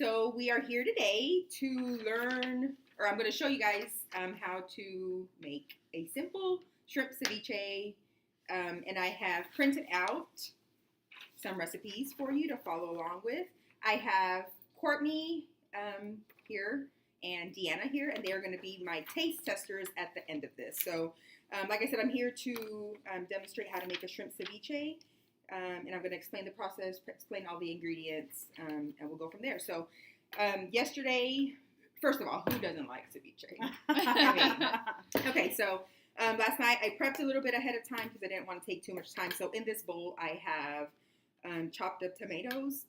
So we are here today to learn, or I'm going to show you guys how to make a simple shrimp ceviche. And I have printed out some recipes for you to follow along with. I have Courtney here and Deanna here, and they're going to be my taste testers at the end of this. So like I said, I'm here to demonstrate how to make a shrimp ceviche. And I'm going to explain the process, explain all the ingredients, and we'll go from there. So yesterday, first of all, who doesn't like ceviche? Okay, so last night I prepped a little bit ahead of time because I didn't want to take too much time. So in this bowl I have chopped up tomatoes.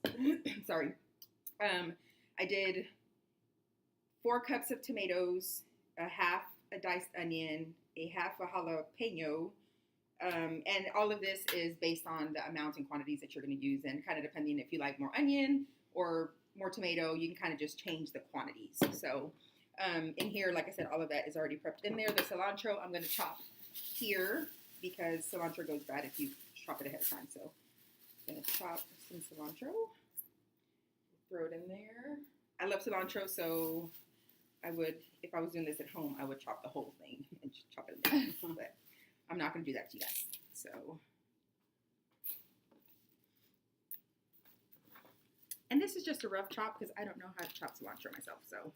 Sorry. I did 4 cups of tomatoes, a half a diced onion, a half a jalapeno. And all of this is based on the amounts and quantities that you're going to use, and kind of depending if you like more onion or more tomato, you can kind of just change the quantities. So in here, like I said, all of that is already prepped in there. The cilantro I'm going to chop here because cilantro goes bad if you chop it ahead of time. So I'm going to chop some cilantro, throw it in there. I love cilantro, so I would, if I was doing this at home, I would chop the whole thing and just chop it in there. But I'm not going to do that to you guys. So, and this is just a rough chop because I don't know how to chop cilantro myself. So,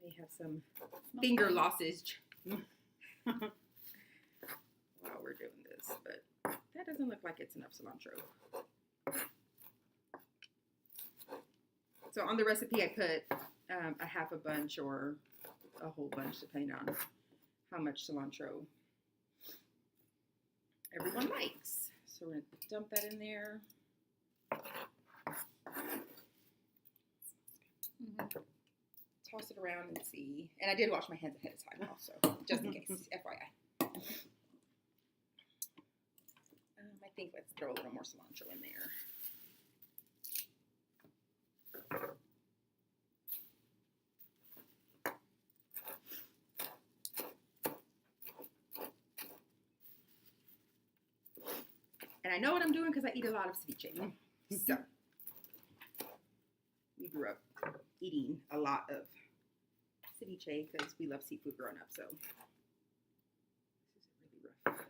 may have some finger losses while we're doing this, but that doesn't look like it's enough cilantro. So on the recipe, I put a half a bunch or a whole bunch, depending on how much cilantro everyone likes. So we're going to dump that in there. Toss it around and see. And I did wash my hands ahead of time also, just in case, FYI. I think let's throw a little more cilantro in there. And I know what I'm doing because I eat a lot of ceviche. So, we grew up eating a lot of ceviche because we love seafood growing up. So, this is really rough.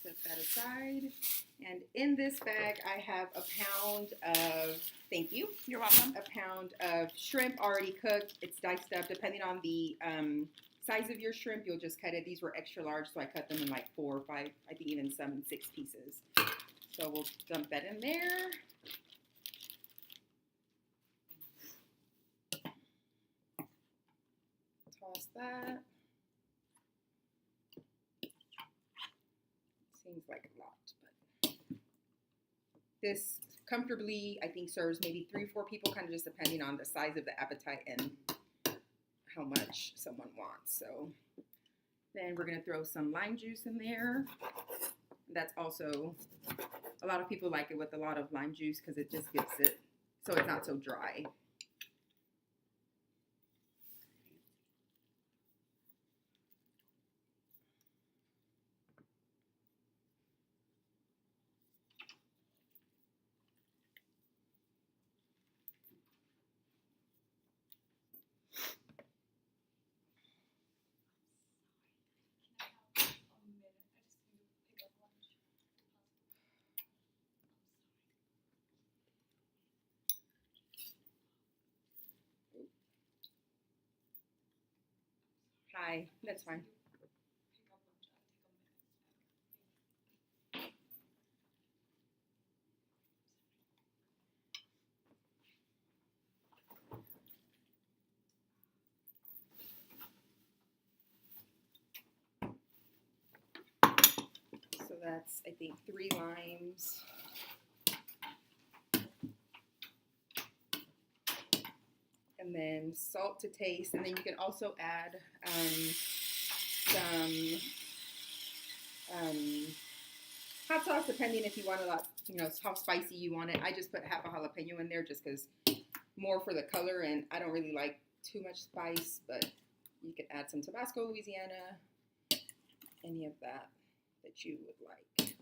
Set that aside. And in this bag, I have a pound of, thank you. You're welcome. A pound of shrimp already cooked. It's diced up. Depending on the size of your shrimp, you'll just cut it. These were extra large, so I cut them in like 4 or 5, I think even some 6 pieces. So we'll dump that in there. Toss that. Seems like a lot, but this comfortably, I think, serves maybe 3 or 4 people, kind of just depending on the size of the appetite and how much someone wants. So then we're going to throw some lime juice in there. That's also, a lot of people like it with a lot of lime juice because it just gives it, so it's not so dry. Hi, that's fine. So that's, I think, 3 limes. And then salt to taste. And then you can also add some hot sauce, depending if you want a lot, you know, how spicy you want it. I just put half a jalapeno in there just because more for the color, and I don't really like too much spice, but you could add some Tabasco, Louisiana, any of that you would like.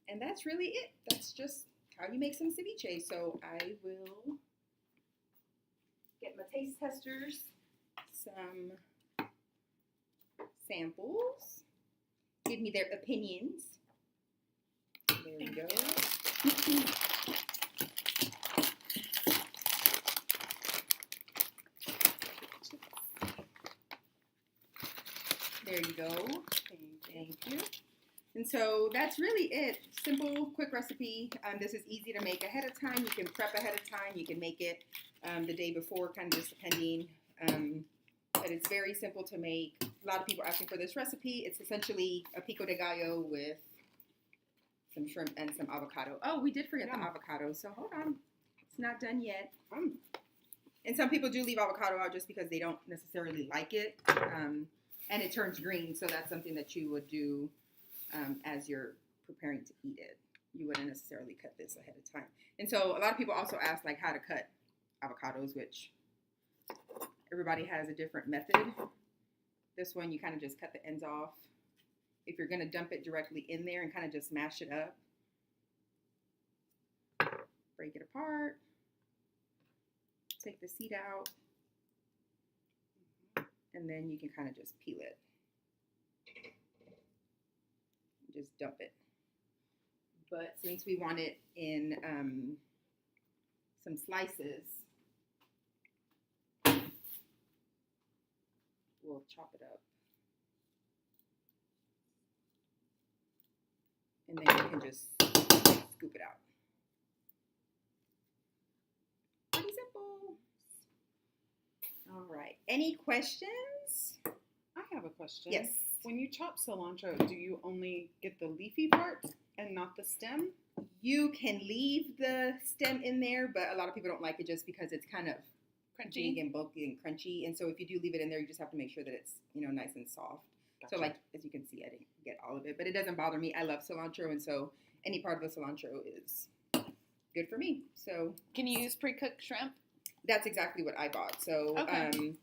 And that's really it. That's just how you make some ceviche. So I will get my taste testers, some samples, give me their opinions. There we go. There you go. Thank you. And so that's really it. Simple, quick recipe. This is easy to make ahead of time. You can prep ahead of time. You can make it the day before, kind of just depending. But it's very simple to make. A lot of people asking for this recipe. It's essentially a pico de gallo with some shrimp and some avocado. Oh, we did forget the avocado, so hold on. It's not done yet. And some people do leave avocado out just because they don't necessarily like it. And it turns green, so that's something that you would do as you're preparing to eat it. You wouldn't necessarily cut this ahead of time. And so a lot of people also ask like how to cut avocados, which everybody has a different method. This one, you kind of just cut the ends off. If you're going to dump it directly in there and kind of just mash it up, break it apart, take the seed out, and then you can kind of just peel it. Just dump it. But since we want it in some slices, we'll chop it up. And then you can just scoop it out. Pretty simple. All right. Any questions? I have a question. Yes. When you chop cilantro, do you only get the leafy part and not the stem? You can leave the stem in there, but a lot of people don't like it just because it's kind of Crunchy? big and bulky and crunchy. And so if you do leave it in there, you just have to make sure that it's, you know, nice and soft. Gotcha. So like, as you can see, I didn't get all of it, but it doesn't bother me. I love cilantro, and so any part of the cilantro is good for me. So Can you use pre-cooked shrimp? that's exactly what I bought. So Okay.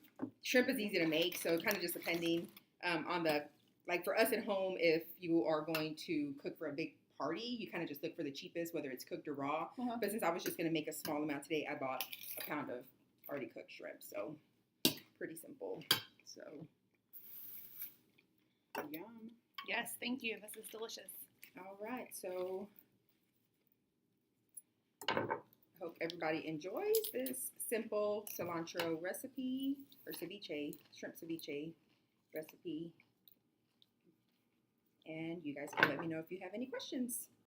Shrimp is easy to make, so kind of just depending on the, like for us at home, if you are going to cook for a big party, you kind of just look for the cheapest, whether it's cooked or raw. Uh-huh. But since I was just going to make a small amount today, I bought a pound of already cooked shrimp. So pretty simple. So Yum. Yes, thank you. This is delicious. all right, so hope everybody enjoys this simple cilantro recipe, or ceviche, shrimp ceviche recipe. And you guys can let me know if you have any questions.